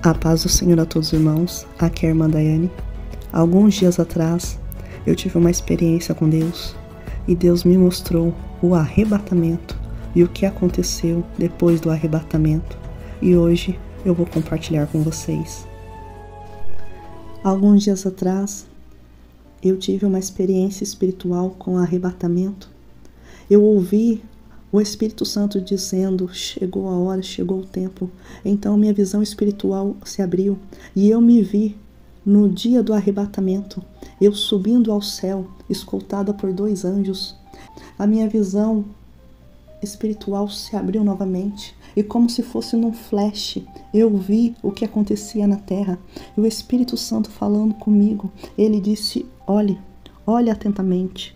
A paz do Senhor a todos os irmãos, aqui é a irmã Daiane. Alguns dias atrás, eu tive uma experiência com Deus e Deus me mostrou o arrebatamento e o que aconteceu depois do arrebatamento. E hoje eu vou compartilhar com vocês. Alguns dias atrás, eu tive uma experiência espiritual com o arrebatamento. Eu ouvi o Espírito Santo dizendo: chegou a hora, chegou o tempo. Então minha visão espiritual se abriu e eu me vi no dia do arrebatamento, eu subindo ao céu, escoltada por 2 anjos. A minha visão espiritual se abriu novamente e, como se fosse num flash, eu vi o que acontecia na terra. E o Espírito Santo falando comigo, ele disse: olhe atentamente.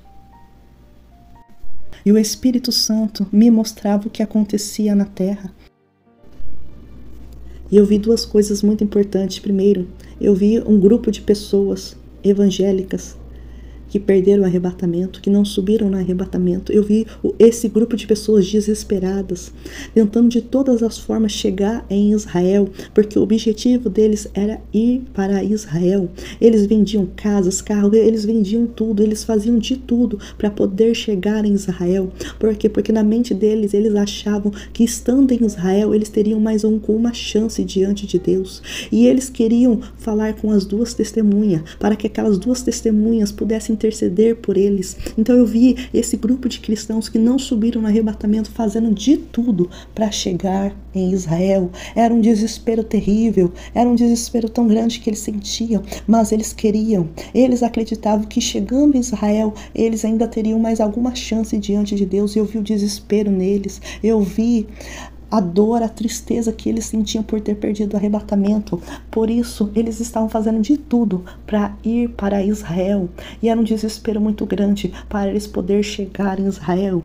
E o Espírito Santo me mostrava o que acontecia na terra. E eu vi 2 coisas muito importantes. Primeiro, eu vi um grupo de pessoas evangélicas que perderam o arrebatamento, que não subiram no arrebatamento. Eu vi esse grupo de pessoas desesperadas, tentando de todas as formas chegar em Israel, porque o objetivo deles era ir para Israel. Eles vendiam casas, carros, eles vendiam tudo, eles faziam de tudo para poder chegar em Israel. Por quê? Porque na mente deles, eles achavam que estando em Israel, eles teriam mais uma chance diante de Deus. E eles queriam falar com as 2 testemunhas, para que aquelas 2 testemunhas pudessem interceder por eles. Então eu vi esse grupo de cristãos que não subiram no arrebatamento fazendo de tudo para chegar em Israel. Era um desespero terrível, era um desespero tão grande que eles sentiam, mas eles queriam, eles acreditavam que chegando em Israel, eles ainda teriam mais alguma chance diante de Deus. E eu vi o desespero neles, eu vi a dor, a tristeza que eles sentiam por ter perdido o arrebatamento. Por isso, eles estavam fazendo de tudo para ir para Israel. E era um desespero muito grande para eles poderem chegar em Israel.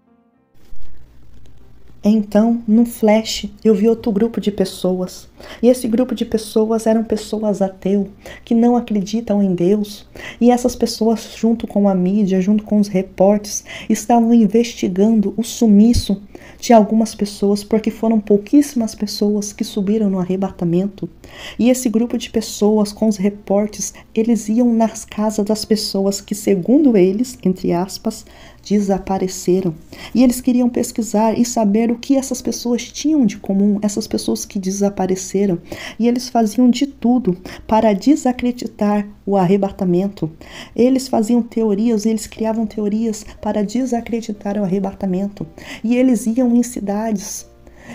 Então, num flash, eu vi outro grupo de pessoas. E esse grupo de pessoas eram pessoas ateu, que não acreditam em Deus. E essas pessoas, junto com a mídia, junto com os repórteres, estavam investigando o sumiço de algumas pessoas, porque foram pouquíssimas pessoas que subiram no arrebatamento. E esse grupo de pessoas, com os repórteres, eles iam nas casas das pessoas que, segundo eles, entre aspas, desapareceram. E eles queriam pesquisar e saber o que essas pessoas tinham de comum, essas pessoas que desapareceram. E eles faziam de tudo para desacreditar o arrebatamento. Eles faziam teorias, eles criavam teorias para desacreditar o arrebatamento. E eles iam em cidades,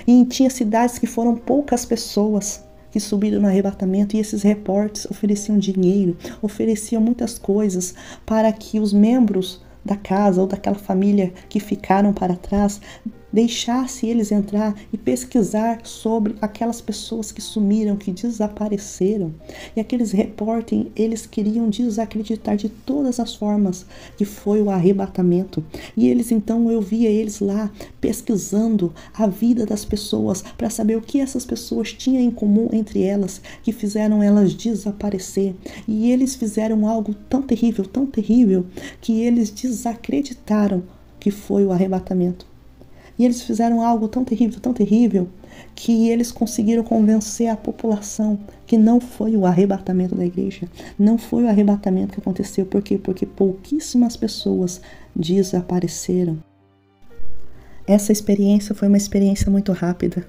e tinha cidades que foram poucas pessoas que subiram no arrebatamento, e esses repórteres ofereciam dinheiro, ofereciam muitas coisas para que os membros da casa ou daquela família que ficaram para trás deixasse eles entrar e pesquisar sobre aquelas pessoas que sumiram, que desapareceram. E aqueles repórteres, eles queriam desacreditar de todas as formas que foi o arrebatamento. E eles, então, eu via eles lá pesquisando a vida das pessoas para saber o que essas pessoas tinham em comum entre elas, que fizeram elas desaparecer. E eles fizeram algo tão terrível, que eles desacreditaram que foi o arrebatamento. E eles fizeram algo tão terrível, que eles conseguiram convencer a população que não foi o arrebatamento da igreja, não foi o arrebatamento que aconteceu. Por quê? Porque pouquíssimas pessoas desapareceram. Essa experiência foi uma experiência muito rápida.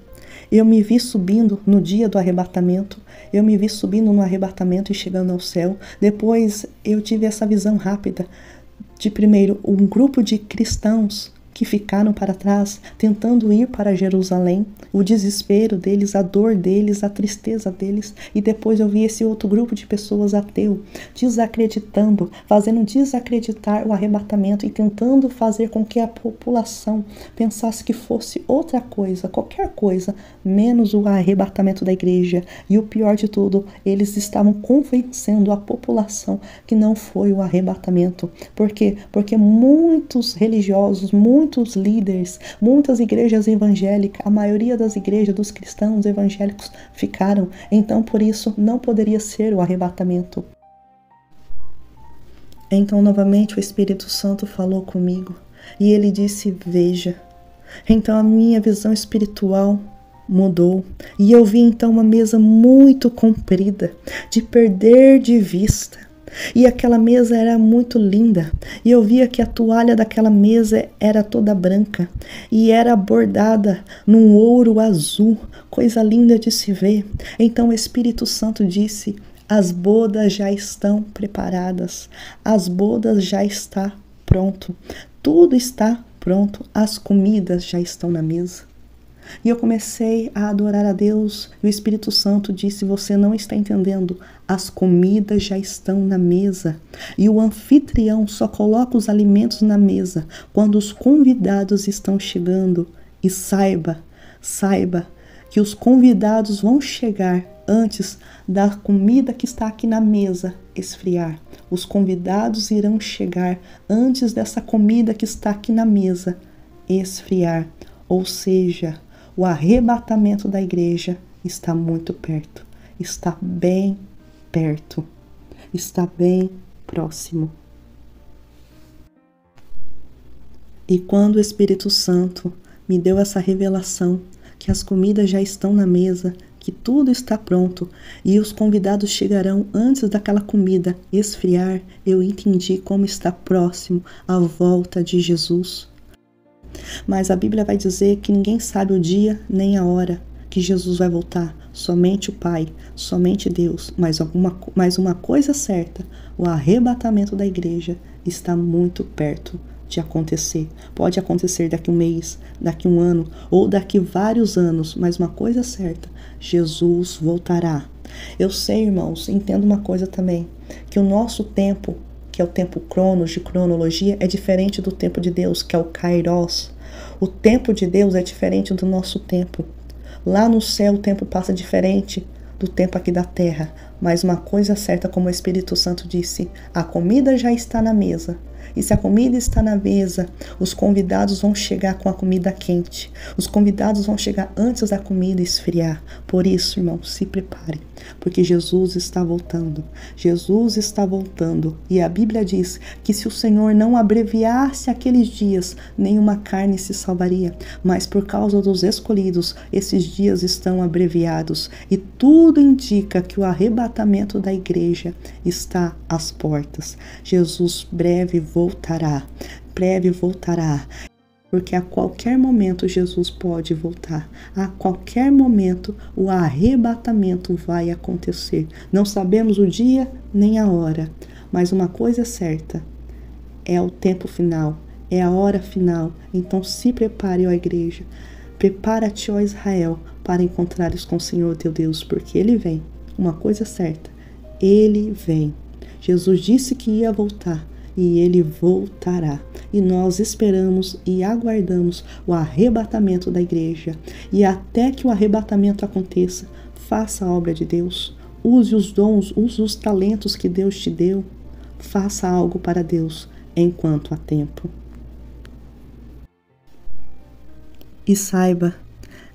Eu me vi subindo no dia do arrebatamento, eu me vi subindo no arrebatamento e chegando ao céu. Depois eu tive essa visão rápida de, primeiro, um grupo de cristãos que ficaram para trás, tentando ir para Jerusalém, o desespero deles, a dor deles, a tristeza deles. E depois eu vi esse outro grupo de pessoas ateu, desacreditando, fazendo desacreditar o arrebatamento e tentando fazer com que a população pensasse que fosse outra coisa, qualquer coisa, menos o arrebatamento da igreja. E o pior de tudo, eles estavam convencendo a população que não foi o arrebatamento. Por quê? Porque muitos religiosos, muitos líderes, muitas igrejas evangélicas, a maioria das igrejas dos cristãos evangélicos ficaram. Então, por isso, não poderia ser o arrebatamento. Então, novamente, o Espírito Santo falou comigo e ele disse: veja. Então, a minha visão espiritual mudou. E eu vi então uma mesa muito comprida, de perder de vista. E aquela mesa era muito linda. E eu via que a toalha daquela mesa era toda branca e era bordada num ouro azul, coisa linda de se ver. Então o Espírito Santo disse: as bodas já estão preparadas, as bodas já está pronto, tudo está pronto, as comidas já estão na mesa. E eu comecei a adorar a Deus, e o Espírito Santo disse: você não está entendendo, as comidas já estão na mesa, e o anfitrião só coloca os alimentos na mesa quando os convidados estão chegando. E saiba que os convidados vão chegar antes da comida que está aqui na mesa esfriar. Os convidados irão chegar antes dessa comida que está aqui na mesa esfriar. Ou seja, o arrebatamento da igreja está muito perto, está bem perto, está bem próximo. E quando o Espírito Santo me deu essa revelação, que as comidas já estão na mesa, que tudo está pronto e os convidados chegarão antes daquela comida esfriar, eu entendi como está próximo a volta de Jesus. Mas a Bíblia vai dizer que ninguém sabe o dia nem a hora que Jesus vai voltar. Somente o Pai, somente Deus. Mas uma coisa certa, o arrebatamento da igreja está muito perto de acontecer. Pode acontecer daqui um mês, daqui um ano ou daqui vários anos, mas uma coisa certa, Jesus voltará. Eu sei, irmãos, entendo uma coisa também, que o nosso tempo, que é o tempo cronos, de cronologia, é diferente do tempo de Deus, que é o kairos. O tempo de Deus é diferente do nosso tempo. Lá no céu o tempo passa diferente do tempo aqui da terra. Mas uma coisa certa, como o Espírito Santo disse, a comida já está na mesa. E se a comida está na mesa, os convidados vão chegar com a comida quente. Os convidados vão chegar antes da comida esfriar. Por isso, irmão, se prepare, porque Jesus está voltando. Jesus está voltando. E a Bíblia diz que se o Senhor não abreviasse aqueles dias, nenhuma carne se salvaria. Mas por causa dos escolhidos, esses dias estão abreviados. E tudo indica que o arrebatamento da igreja está às portas. Jesus breve voltará, porque a qualquer momento Jesus pode voltar, a qualquer momento o arrebatamento vai acontecer. Não sabemos o dia nem a hora, mas uma coisa é certa, é o tempo final, é a hora final. Então se prepare, ó igreja, prepara-te, ó Israel, para encontrares com o Senhor teu Deus, porque Ele vem. Uma coisa é certa, Ele vem. Jesus disse que ia voltar, e Ele voltará. E nós esperamos e aguardamos o arrebatamento da igreja. E até que o arrebatamento aconteça, faça a obra de Deus. Use os dons, use os talentos que Deus te deu. Faça algo para Deus enquanto há tempo. E saiba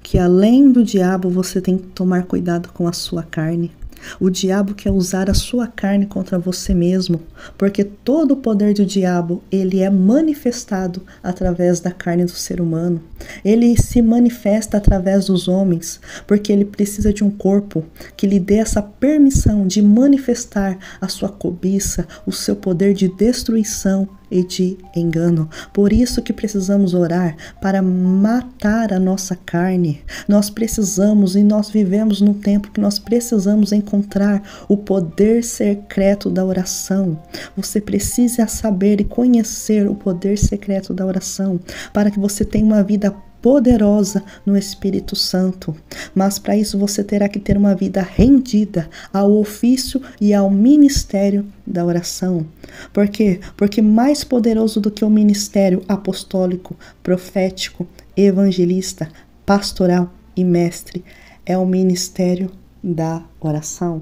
que além do diabo, você tem que tomar cuidado com a sua carne. O diabo quer usar a sua carne contra você mesmo, porque todo o poder do diabo, ele é manifestado através da carne do ser humano. Ele se manifesta através dos homens, porque ele precisa de um corpo que lhe dê essa permissão de manifestar a sua cobiça, o seu poder de destruição e de engano. Por isso que precisamos orar para matar a nossa carne. Nós precisamos, e nós vivemos num tempo que nós precisamos encontrar o poder secreto da oração. Você precisa saber e conhecer o poder secreto da oração para que você tenha uma vida poderosa no Espírito Santo. Mas para isso você terá que ter uma vida rendida ao ofício e ao ministério da oração. Por quê? Porque mais poderoso do que o ministério apostólico, profético, evangelista, pastoral e mestre é o ministério da oração.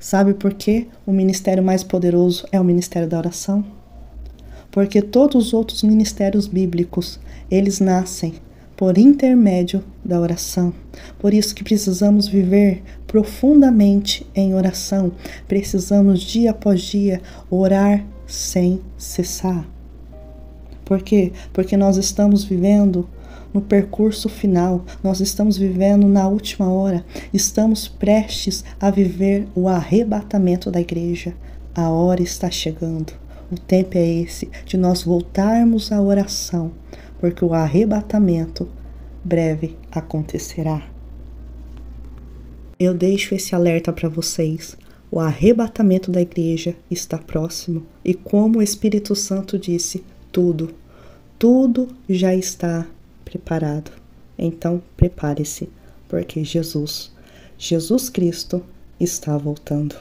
Sabe por que o ministério mais poderoso é o ministério da oração? Porque todos os outros ministérios bíblicos, eles nascem por intermédio da oração. Por isso que precisamos viver profundamente em oração. Precisamos dia após dia orar sem cessar. Por quê? Porque nós estamos vivendo no percurso final, nós estamos vivendo na última hora, estamos prestes a viver o arrebatamento da igreja. A hora está chegando, o tempo é esse de nós voltarmos à oração, porque o arrebatamento breve acontecerá. Eu deixo esse alerta para vocês. O arrebatamento da igreja está próximo e, como o Espírito Santo disse, tudo já está preparado. Então, prepare-se, porque Jesus Cristo está voltando.